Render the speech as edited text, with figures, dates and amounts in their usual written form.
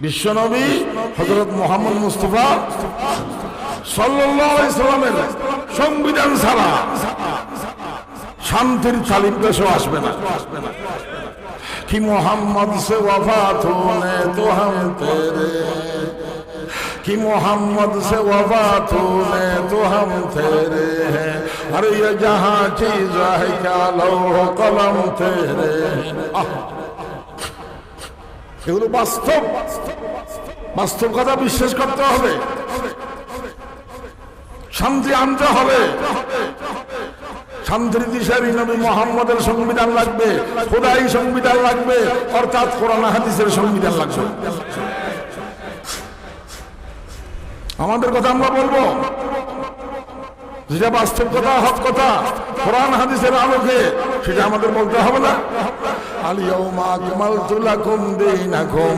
বিশ্বনবী হযরত মুহাম্মদ মুস্তাফা সাল্লাল্লাহু আলাইহি সাল্লামের সংবিধান ছাড়া শান্তির তালিম দেশে আসবে না। कि मोहम्मद से वफा तूने तो हम तेरे, कि मोहम्मद से वफा तूने तो हम तेरे हैं, अरे ये जहां चीज है क्या लौह कलम तेरे। এগুলো বাস্তব, বাস্তব কথা বিশ্বাস করতে হবে। শান্তি আনতে হবে, শান্তির দিশারি নবী মুহাম্মদের সংবিধান লাগবে, খোদাই সংবিধান লাগবে, অর্থাৎ কোরআন হাদিসের সংবিধান লাগবে। আমাদের কথা আমরা বলবো, যেটা বাস্তব কথা, হক কথা, কোরআন হাদিসের আলোকে, সেটা আমাদের বলতে হবে না। আল ইয়াউমা আকমালতু লাকুম দীনাকুম